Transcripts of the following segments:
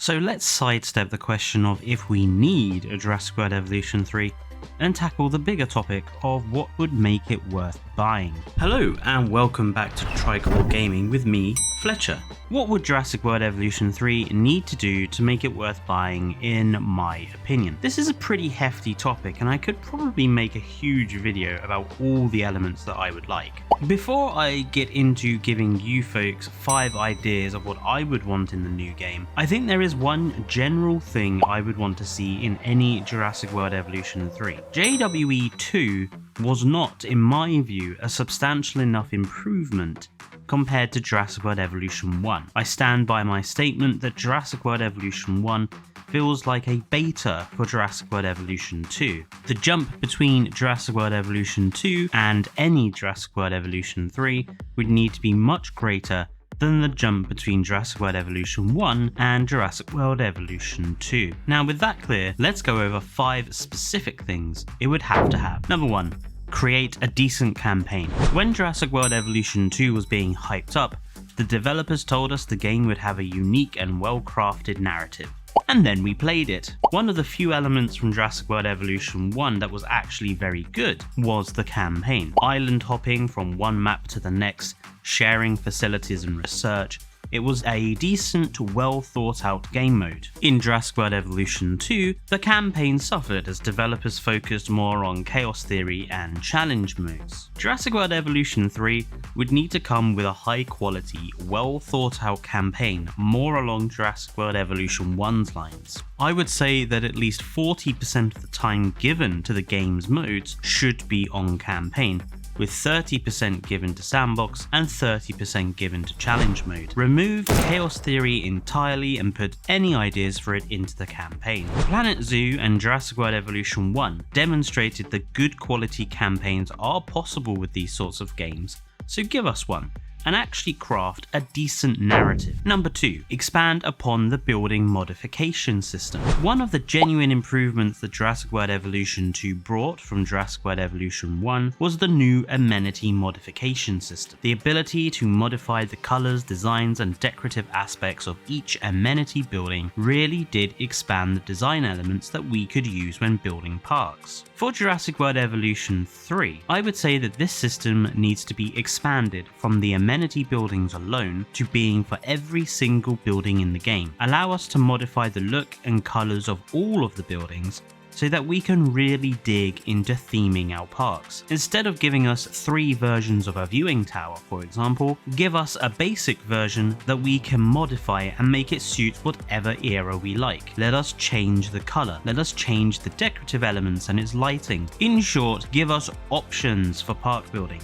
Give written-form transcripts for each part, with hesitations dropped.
So let's sidestep the question of if we need a Jurassic World Evolution 3 and tackle the bigger topic of what would make it worth buying. Hello and welcome back to Tricolor Gaming with me, Fletcher. What would Jurassic World Evolution 3 need to do to make it worth buying in my opinion? This is a pretty hefty topic and I could probably make a huge video about all the elements that I would like. Before I get into giving you folks 5 ideas of what I would want in the new game, I think there is one general thing I would want to see in any Jurassic World Evolution 3. JWE3 was not, in my view, a substantial enough improvement compared to Jurassic World Evolution 1. I stand by my statement that Jurassic World Evolution 1 feels like a beta for Jurassic World Evolution 2. The jump between Jurassic World Evolution 2 and any Jurassic World Evolution 3 would need to be much greater than the jump between Jurassic World Evolution 1 and Jurassic World Evolution 2. Now with that clear, let's go over 5 specific things it would have to have. Number 1. Create a decent campaign. When Jurassic World Evolution 2 was being hyped up, the developers told us the game would have a unique and well-crafted narrative. And then we played it. One of the few elements from Jurassic World Evolution 1 that was actually very good was the campaign. Island hopping from one map to the next, sharing facilities and research. It was a decent, well thought out game mode. In Jurassic World Evolution 2, the campaign suffered as developers focused more on chaos theory and challenge modes. Jurassic World Evolution 3 would need to come with a high quality, well thought out campaign more along Jurassic World Evolution 1's lines. I would say that at least 40% of the time given to the game's modes should be on campaign, with 30% given to sandbox and 30% given to challenge mode. Remove chaos theory entirely and put any ideas for it into the campaign. Planet Zoo and Jurassic World Evolution 1 demonstrated that good quality campaigns are possible with these sorts of games, so give us one and actually craft a decent narrative. Number 2. Expand upon the building modification system. One of the genuine improvements that Jurassic World Evolution 2 brought from Jurassic World Evolution 1 was the new amenity modification system. The ability to modify the colors, designs and decorative aspects of each amenity building really did expand the design elements that we could use when building parks. For Jurassic World Evolution 3, I would say that this system needs to be expanded from the amenity buildings alone to being for every single building in the game. Allow us to modify the look and colours of all of the buildings so that we can really dig into theming our parks. Instead of giving us 3 versions of a viewing tower, for example, give us a basic version that we can modify and make it suit whatever era we like. Let us change the colour, let us change the decorative elements and its lighting. In short, give us options for park building.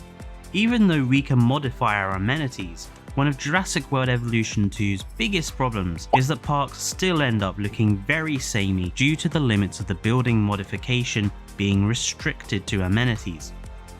Even though we can modify our amenities, one of Jurassic World Evolution 2's biggest problems is that parks still end up looking very samey due to the limits of the building modification being restricted to amenities.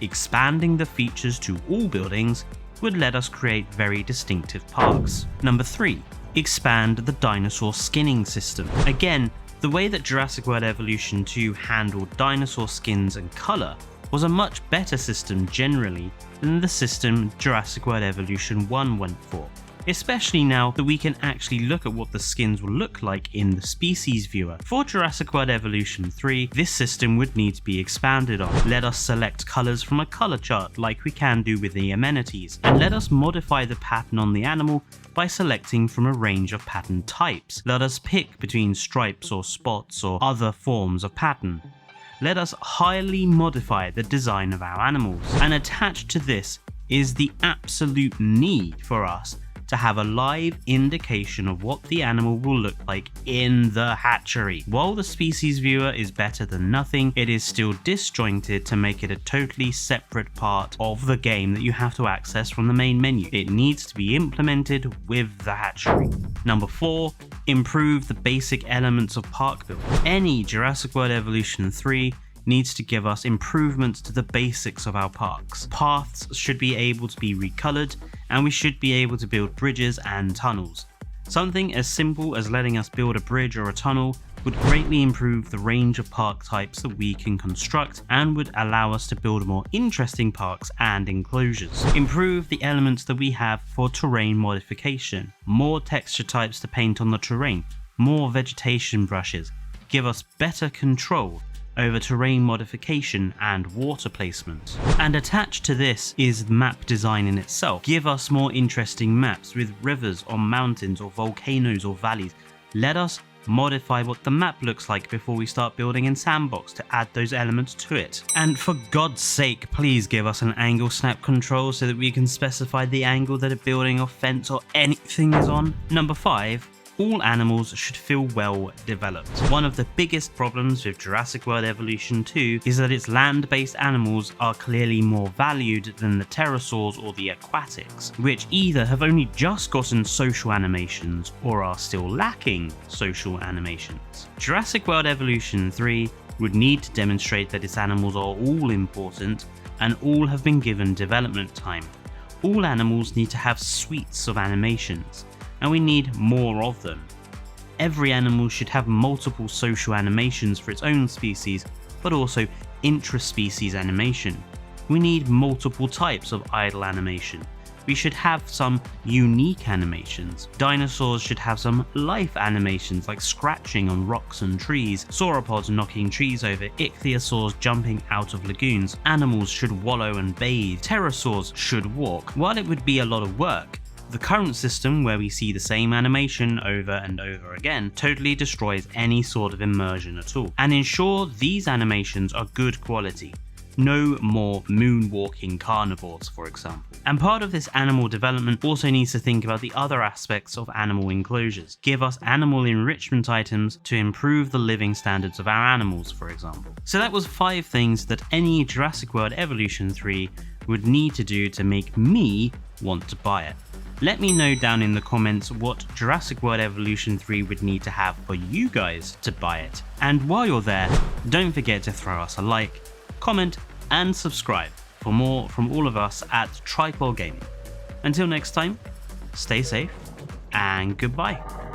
Expanding the features to all buildings would let us create very distinctive parks. Number 3. Expand the dinosaur skinning system. Again, the way that Jurassic World Evolution 2 handled dinosaur skins and colour was a much better system generally than the system Jurassic World Evolution 1 went for, especially now that we can actually look at what the skins will look like in the species viewer. For Jurassic World Evolution 3, this system would need to be expanded on. Let us select colours from a colour chart like we can do with the amenities, and let us modify the pattern on the animal by selecting from a range of pattern types. Let us pick between stripes or spots or other forms of pattern. Let us highly modify the design of our animals, and attached to this is the absolute need for us to have a live indication of what the animal will look like in the hatchery. While the species viewer is better than nothing, it is still disjointed to make it a totally separate part of the game that you have to access from the main menu. It needs to be implemented with the hatchery. Number 4. Improve the basic elements of park building. Any Jurassic World Evolution 3 needs to give us improvements to the basics of our parks. Paths should be able to be recolored, and we should be able to build bridges and tunnels. Something as simple as letting us build a bridge or a tunnel would greatly improve the range of park types that we can construct and would allow us to build more interesting parks and enclosures. Improve the elements that we have for terrain modification. More texture types to paint on the terrain more vegetation brushes, give us better control over terrain modification and water placement. And attached to this is map design in itself. Give us more interesting maps with rivers or mountains or volcanoes or valleys. Let us modify what the map looks like before we start building in Sandbox to add those elements to it. And for God's sake, please give us an angle snap control so that we can specify the angle that a building or fence or anything is on. Number 5. All animals should feel well developed. One of the biggest problems with Jurassic World Evolution 2 is that its land-based animals are clearly more valued than the pterosaurs or the aquatics, which either have only just gotten social animations or are still lacking social animations. Jurassic World Evolution 3 would need to demonstrate that its animals are all important and all have been given development time. All animals need to have suites of animations, and we need more of them. Every animal should have multiple social animations for its own species, but also intra-species animation. We need multiple types of idle animation. We should have some unique animations. Dinosaurs should have some life animations like scratching on rocks and trees, sauropods knocking trees over, ichthyosaurs jumping out of lagoons. Animals should wallow and bathe. Pterosaurs should walk. While it would be a lot of work, the current system, where we see the same animation over and over again, totally destroys any sort of immersion at all. And ensure these animations are good quality. No more moonwalking carnivores, for example. And part of this animal development also needs to think about the other aspects of animal enclosures. Give us animal enrichment items to improve the living standards of our animals, for example. So that was 5 things that any Jurassic World Evolution 3 would need to do to make me want to buy it. Let me know down in the comments what Jurassic World Evolution 3 would need to have for you guys to buy it. And while you're there, don't forget to throw us a like, comment and subscribe for more from all of us at Tripod Gaming. Until next time, stay safe and goodbye.